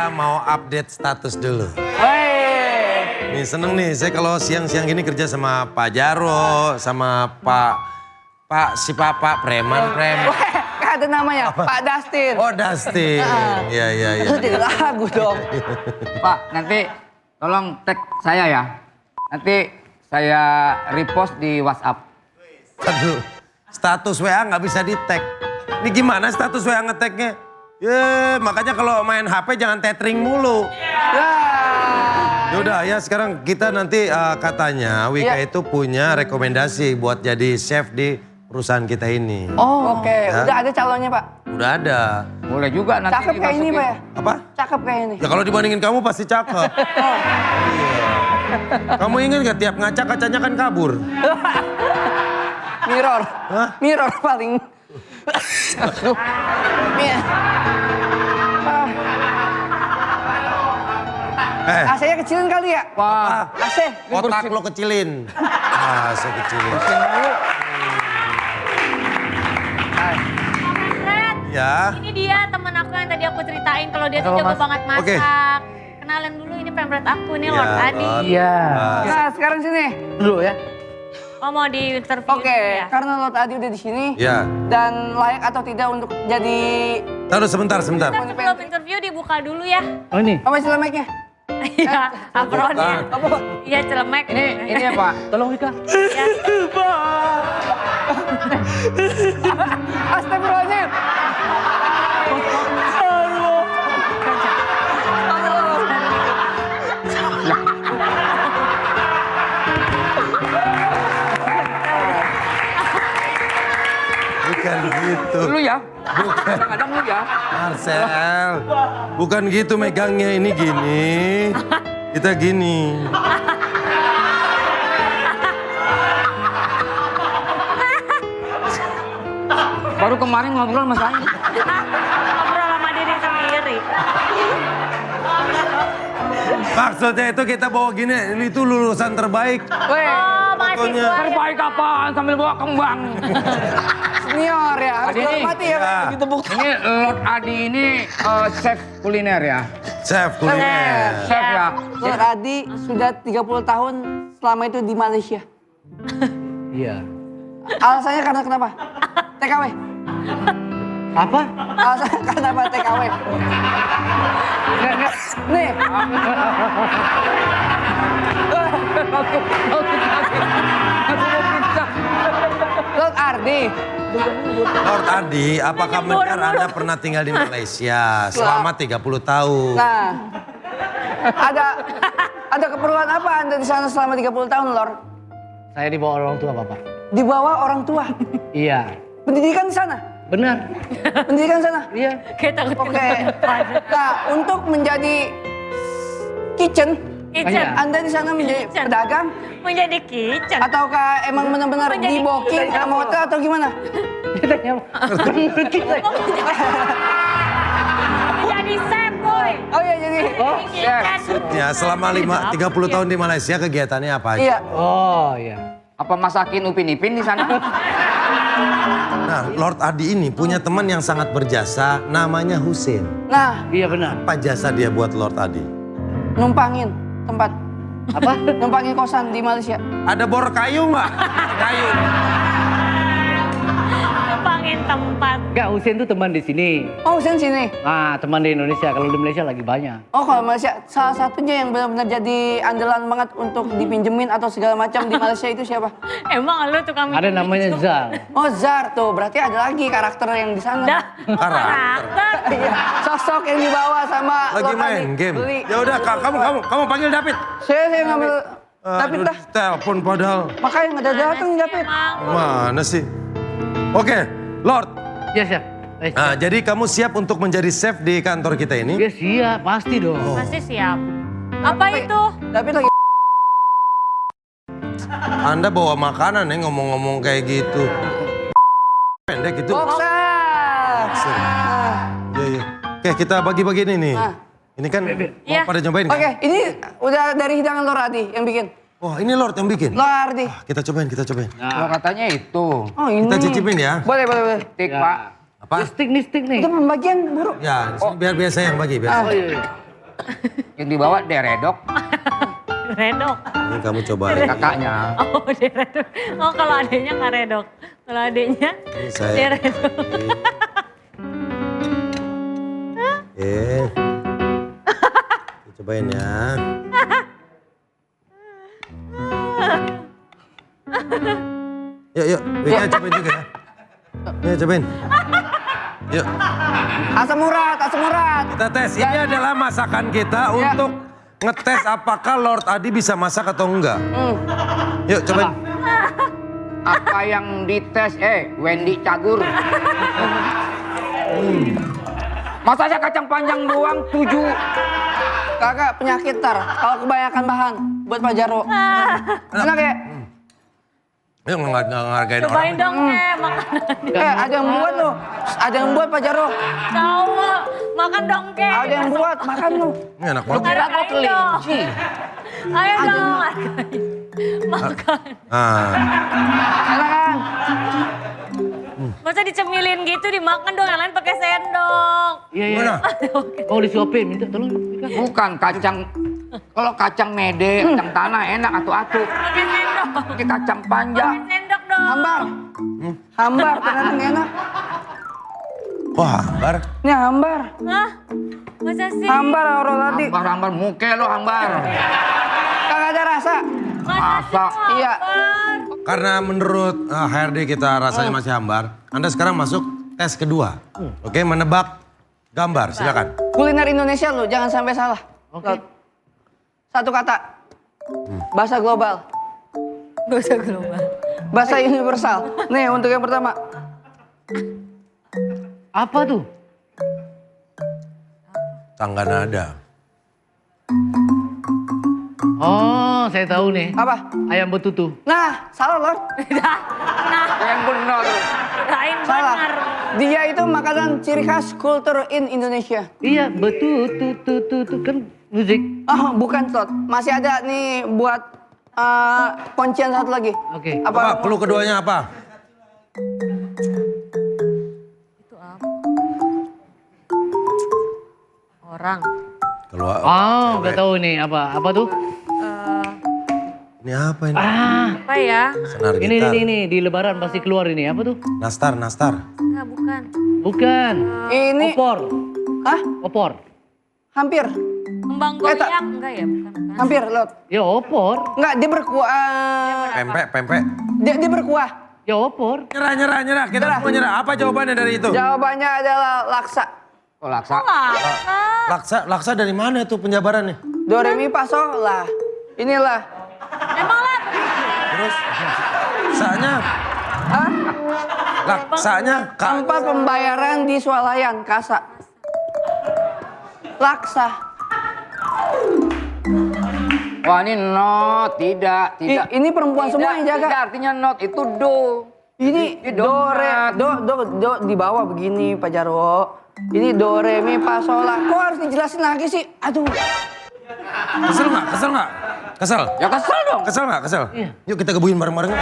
Saya mau update status dulu. Woi. Nih seneng nih, saya kalau siang-siang gini kerja sama Pak Jaro, sama Pak Preman. Ada namanya, Pak Dustin. Oh Dustin, iya. Itu jadi lagu dong. Pak, nanti tolong tag saya ya. Nanti saya repost di WhatsApp. Aduh, status WA nggak bisa di-tag. Ini gimana status WA nge-tagnya? Makanya kalau main HP jangan tethering mulu. Yaudah ya sekarang kita nanti katanya Wika itu punya rekomendasi buat jadi chef di perusahaan kita ini. Oh, oke. Udah ada calonnya, Pak? Udah ada. Boleh juga nanti Cakep kayak ini, Pak ya? Apa? Cakep kayak ini. Ya kalau dibandingin kamu pasti cakep. Iya. Kamu ingat gak tiap ngaca kacanya kan kabur? Mirror. Hah? Mirror paling. AC-nya kecilin kali ya? Wah, AC. Otak lo kecilin. Saya kecilin. Fred, Ya. ini dia temen aku yang tadi aku ceritain kalau dia tuh Halo, jago Mas. banget masak. Oke. Kenalin dulu ini pemret aku nih, Ya, Lord Adi. Lord. iya. Nah, sekarang sini. Dulu ya. Oh mau di interview Oke, ya? karena Lord Adi udah di sini. Ya. Dan layak atau tidak untuk jadi... Taruh sebentar. Kita sebelum interview dibuka dulu ya. Oh ini. Apa cilemeknya? Iya, apronnya. Apa? Iya celemek. Ini ya Pak. Tolong Wika. Iya. Astagfirullahaladzim. Bukan gitu. Dulu ya. Kadang-kadang dulu ya. Marcel, bukan gitu megangnya, ini gini. Kita gini. Baru kemarin ngobrol sama saya. Ngobrol sama diri sendiri. Maksudnya itu kita bawa gini, ini tuh lulusan terbaik. Weh, Oh mahasiswa ya. Terbaik apaan sambil bawa kembang. senior ya. Harus Adi ini. dihormati ya, Pak. Ya. Gitu bukan. Ini Lord Adi ini chef kuliner ya. Chef kuliner. Chef ya. Lord Adi sudah 30 tahun selama itu di Malaysia. Iya. Alasannya karena kenapa? TKW. Apa? Alasannya karena apa TKW? Enggak. Nih, Lord Ardi. Lord Adi, apakah benar Anda pernah tinggal di Malaysia selama 30 tahun? Nah, ada keperluan apa Anda di sana selama 30 tahun, Lord? Saya dibawa orang tua Bapak. Di bawah orang tua. Iya, Pendidikan di sana. benar. Pendidikan di sana. Iya. Kayak takut Oke. Nah, untuk menjadi kitchen, kitchen. Iya. Anda di sana menjadi Kitchen. pedagang Menjadi kitchen. ataukah emang benar-benar Menjadi di booking kitchen. sama hotel atau gimana? Menjadi chef, boy. Oh iya jadi. Kitchen. Ya, selama 30 tahun di Malaysia kegiatannya apa aja? Iya. Oh iya. Apa masakin upin-ipin di sana? Nah, Lord Adi ini punya teman yang sangat berjasa, namanya Husin. Nah, Iya benar. Apa jasa dia buat Lord Adi? numpangin tempat. Apa? Numpangin kosan di Malaysia. Ada bor kayu nggak? Kayu. Numpangin tempat. Enggak, Husin tuh teman di sini. Oh, Husin sini. Nah, teman di Indonesia. Kalau di Malaysia lagi banyak. Oh, kalau Malaysia salah satunya yang benar-benar jadi andalan banget untuk dipinjemin atau segala macam di Malaysia itu siapa? Emang lu tukang Ada namanya Zal. Oh, Zar tuh. Berarti ada lagi karakter yang di sana. Dah. Karakter. Iya, sosok yang dibawa sama Lagi Lord main Adi. game. Beli. Ya udah, kamu panggil David. Saya ngambil David Aduh, dah. telepon padahal. Makanya nggak ada datang David. Emang. Mana sih? Oke, Lord. Iya siap. Nah, jadi kamu siap untuk menjadi chef di kantor kita ini? Iya siap, pasti dong. Pasti siap. Apa itu? David lagi. Anda bawa makanan ya ngomong-ngomong kayak gitu. Pendek gitu. Boxer. Iya, iya. Oke, kita bagi-bagi ini nih. Nah. Ini kan mau Iya. pada nyobain kan? Oke, ini udah dari hidangan Lord Adi yang bikin. Wah, ini Lord yang bikin. Lord Adi. Kita cobain, kita cobain. Kalau katanya itu. Oh ini. Kita cicipin ya. Boleh, boleh, boleh. Tik Ya. Pak. Apa? Ini stick nih. Itu pembagian buruk. Ya, biar biasa yang bagi. Biar. Ah. Oh iya. Yang dibawa deredok, Redok. Ini kamu cobain. kakaknya. Oh, dia redok. Oh, kalau adiknya nggak redok. Kalau adiknya Ini saya. dia redok. Kita cobain ya. Yuk, Rika cobain juga ya. Yuk, cobain. Yuk, Asam urat, asam urat. kita tes. Ini adalah masakan kita untuk ngetes apakah Lord Adi bisa masak atau enggak. Yuk, cobain. Apa yang dites? Wendy Cagur. Masa saya kacang panjang doang 7. Kakak penyakit tar. Kalau kebanyakan bahan buat Pak Jarwo. Enak ya? Yuk, ngehargain orang. Cobain dong, makanan. Ada yang buat loh. Ada yang buat Pak Jarwo. Tahu, makan dong, Ke. Ada yang buat, makan loh. Ini enak banget. Kira gue kelinci. Ayo dong, hargain. Makan. Ah, Enak kan? Masa dicemilin gitu, dimakan dong. Yang lain pakai sendok. Iya, iya. gimana? Oh disuapin, minta tolong. Rika. Bukan kacang. Kalau kacang mede, kacang tanah enak atu-atu. Pakai sendok. Ini kacang panjang. Pakai sendok dong. Hambar. Hambar, ternyata nggak enak. Wah, Bar. Ini hambar. Hah? Masa sih? Hambar orang tadi. Hambar muke lo hambar. Kagak ada rasa. Masa? Iya. Karena menurut HRD kita rasanya masih hambar, Anda sekarang masuk tes kedua. Oke, menebak gambar, silakan. Kuliner Indonesia lo, jangan sampai salah. Oke. Lot. Satu kata. Bahasa global. Gak usah global. Bahasa universal. Nih untuk yang pertama. Apa tuh? Tangga nada. Oh, saya tahu nih. Apa? Ayam betutu. Nah, salah Lord. Yang benar. Lain Salah. benar. Dia itu makanan ciri khas kultur in Indonesia. Iya, betutu kan musik. Oh, bukan Lord. Masih ada nih buat kuncian satu lagi. Oke. Apa, clue keduanya apa? Itu apa? Orang. Keluar. Oh, nggak tahu ini apa. Apa tuh? Ini apa ini? Ah, Apa ya? Senar ini gitar. di Lebaran pasti keluar ini. Apa tuh? Nastar. Enggak, bukan. Bukan. Ini, Opor. hah? Opor. Hampir, Kembang tak- goyang. Enggak ya, bukan. hampir Lord. Ya opor. Enggak, dia berkuah. Pempek. Dia berkuah. Ya opor. Nyerah. Kita semua nyerah. Apa jawabannya dari itu? Jawabannya adalah laksa. Oh, laksa. Laksa dari mana tuh penjabarannya? Do re mi fa sol lah. Inilah. Emang lah. Terus laksanya, Hah? laksanya Tempat pembayaran di swalayan, kasa. Laksa. Wah ini not, tidak. Ini perempuan semua yang jaga. Tidak, artinya not, itu do. Ini Ini do re do di bawah begini Pak Jarwo. Ini do re mi fa sol la. Kok harus dijelasin lagi sih? Aduh. Kesel nggak? Kesel? Ya kesel dong. Kesel nggak? Yuk kita gebuin bareng-bareng.